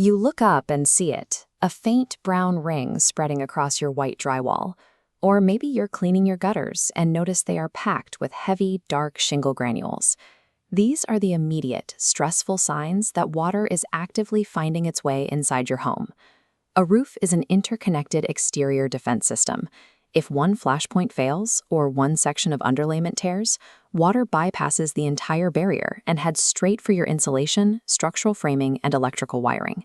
You look up and see it, a faint brown ring spreading across your white drywall. Or maybe you're cleaning your gutters and notice they are packed with heavy, dark shingle granules. These are the immediate, stressful signs that water is actively finding its way inside your home. A roof is an interconnected exterior defense system. If one flashpoint fails or one section of underlayment tears, water bypasses the entire barrier and heads straight for your insulation, structural framing, and electrical wiring.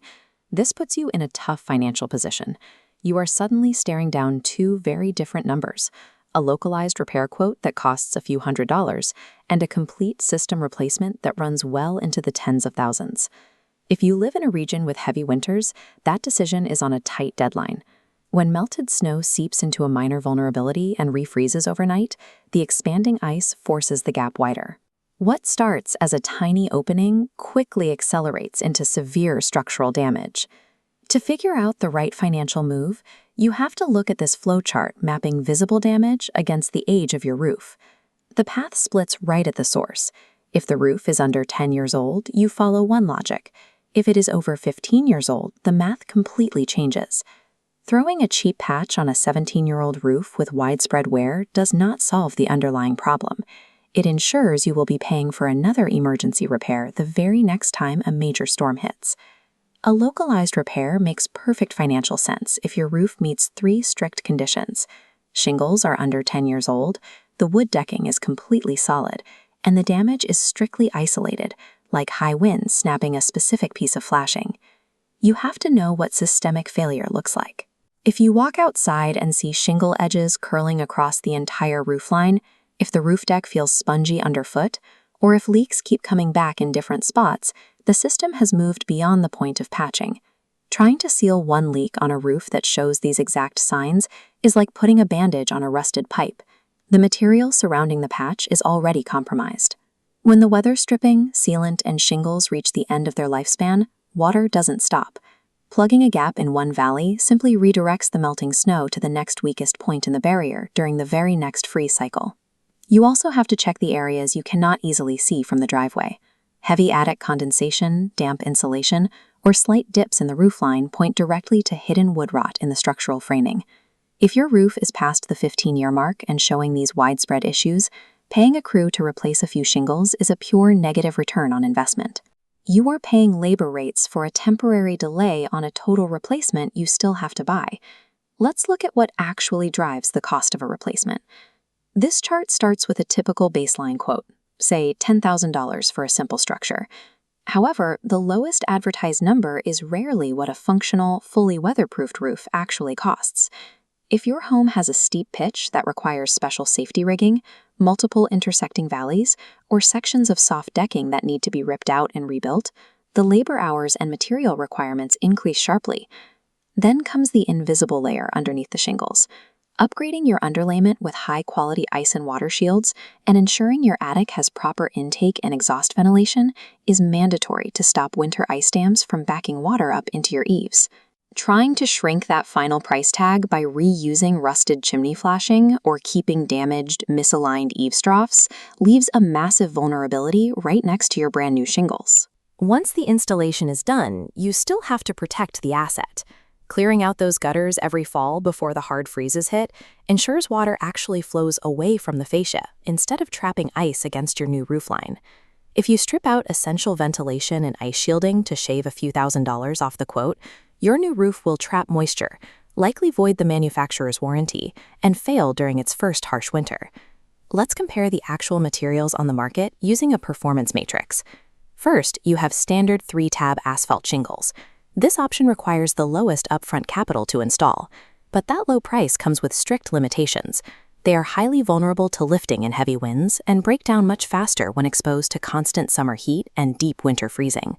This puts you in a tough financial position. You are suddenly staring down two very different numbers: a localized repair quote that costs a few $100s and a complete system replacement that runs well into the tens of thousands. If you live in a region with heavy winters, that decision is on a tight deadline. When melted snow seeps into a minor vulnerability and refreezes overnight, the expanding ice forces the gap wider. What starts as a tiny opening quickly accelerates into severe structural damage. To figure out the right financial move, you have to look at this flowchart mapping visible damage against the age of your roof. The path splits right at the source. If the roof is under 10 years old, you follow one logic. If it is over 15 years old, the math completely changes. Throwing a cheap patch on a 17-year-old roof with widespread wear does not solve the underlying problem. It ensures you will be paying for another emergency repair the very next time a major storm hits. A localized repair makes perfect financial sense if your roof meets 3 strict conditions. Shingles are under 10 years old, the wood decking is completely solid, and the damage is strictly isolated, like high winds snapping a specific piece of flashing. You have to know what systemic failure looks like. If you walk outside and see shingle edges curling across the entire roofline, if the roof deck feels spongy underfoot, or if leaks keep coming back in different spots, the system has moved beyond the point of patching. Trying to seal one leak on a roof that shows these exact signs is like putting a bandage on a rusted pipe. The material surrounding the patch is already compromised. When the weather stripping, sealant, and shingles reach the end of their lifespan, water doesn't stop. Plugging a gap in one valley simply redirects the melting snow to the next weakest point in the barrier during the very next freeze cycle. You also have to check the areas you cannot easily see from the driveway. Heavy attic condensation, damp insulation, or slight dips in the roofline point directly to hidden wood rot in the structural framing. If your roof is past the 15-year mark and showing these widespread issues, paying a crew to replace a few shingles is a pure negative return on investment. You are paying labor rates for a temporary delay on a total replacement you still have to buy. Let's look at what actually drives the cost of a replacement. This chart starts with a typical baseline quote, say $10,000 for a simple structure. However, the lowest advertised number is rarely what a functional, fully weatherproofed roof actually costs. If your home has a steep pitch that requires special safety rigging, multiple intersecting valleys, or sections of soft decking that need to be ripped out and rebuilt, the labor hours and material requirements increase sharply. Then comes the invisible layer underneath the shingles. Upgrading your underlayment with high-quality ice and water shields and ensuring your attic has proper intake and exhaust ventilation is mandatory to stop winter ice dams from backing water up into your eaves. Trying to shrink that final price tag by reusing rusted chimney flashing or keeping damaged, misaligned eavestroughs leaves a massive vulnerability right next to your brand new shingles. Once the installation is done, you still have to protect the asset. Clearing out those gutters every fall before the hard freezes hit ensures water actually flows away from the fascia instead of trapping ice against your new roofline. If you strip out essential ventilation and ice shielding to shave a few $1,000s off the quote, your new roof will trap moisture, likely void the manufacturer's warranty, and fail during its first harsh winter. Let's compare the actual materials on the market using a performance matrix. First, you have standard 3-tab asphalt shingles. This option requires the lowest upfront capital to install, but that low price comes with strict limitations. They are highly vulnerable to lifting in heavy winds and break down much faster when exposed to constant summer heat and deep winter freezing.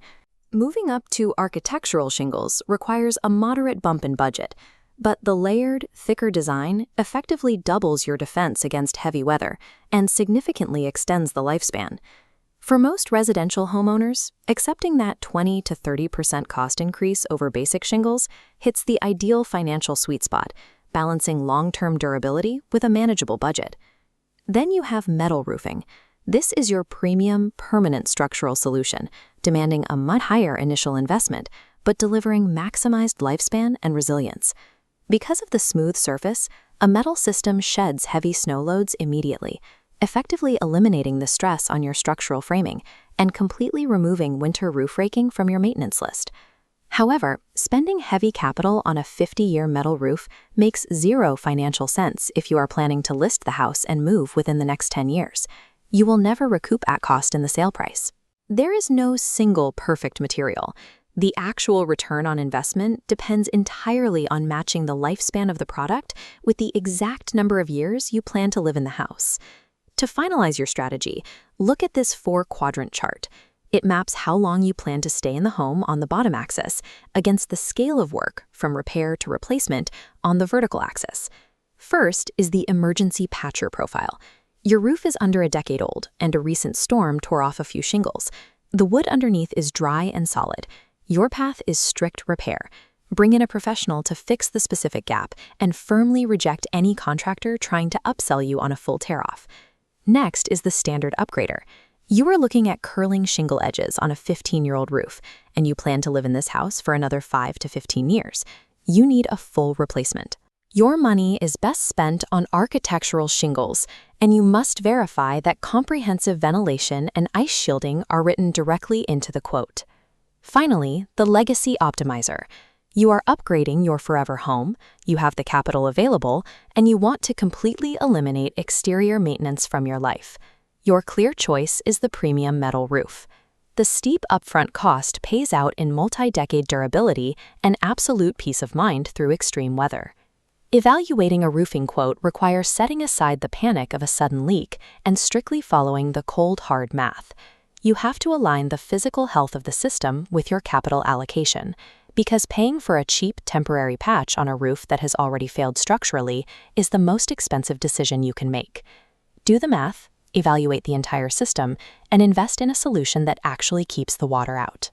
Moving up to architectural shingles requires a moderate bump in budget, but the layered, thicker design effectively doubles your defense against heavy weather and significantly extends the lifespan. For most residential homeowners, accepting that 20 to 30% cost increase over basic shingles hits the ideal financial sweet spot, balancing long-term durability with a manageable budget. Then you have metal roofing. This is your premium, permanent structural solution, demanding a much higher initial investment, but delivering maximized lifespan and resilience. Because of the smooth surface, a metal system sheds heavy snow loads immediately, effectively eliminating the stress on your structural framing and completely removing winter roof raking from your maintenance list. However, spending heavy capital on a 50-year metal roof makes zero financial sense if you are planning to list the house and move within the next 10 years. You will never recoup at cost in the sale price. There is no single perfect material. The actual return on investment depends entirely on matching the lifespan of the product with the exact number of years you plan to live in the house. To finalize your strategy, look at this 4-quadrant chart. It maps how long you plan to stay in the home on the bottom axis against the scale of work from repair to replacement on the vertical axis. First is the emergency patcher profile. Your roof is under a decade old and a recent storm tore off a few shingles. The wood underneath is dry and solid. Your path is strict repair. Bring in a professional to fix the specific gap and firmly reject any contractor trying to upsell you on a full tear-off. Next is the standard upgrader. You are looking at curling shingle edges on a 15-year-old roof, and you plan to live in this house for another 5 to 15 years. You need a full replacement. Your money is best spent on architectural shingles, and you must verify that comprehensive ventilation and ice shielding are written directly into the quote. Finally, the legacy optimizer. You are upgrading your forever home, you have the capital available, and you want to completely eliminate exterior maintenance from your life. Your clear choice is the premium metal roof. The steep upfront cost pays out in multi-decade durability and absolute peace of mind through extreme weather. Evaluating a roofing quote requires setting aside the panic of a sudden leak and strictly following the cold, hard math. You have to align the physical health of the system with your capital allocation, because paying for a cheap temporary patch on a roof that has already failed structurally is the most expensive decision you can make. Do the math, evaluate the entire system, and invest in a solution that actually keeps the water out.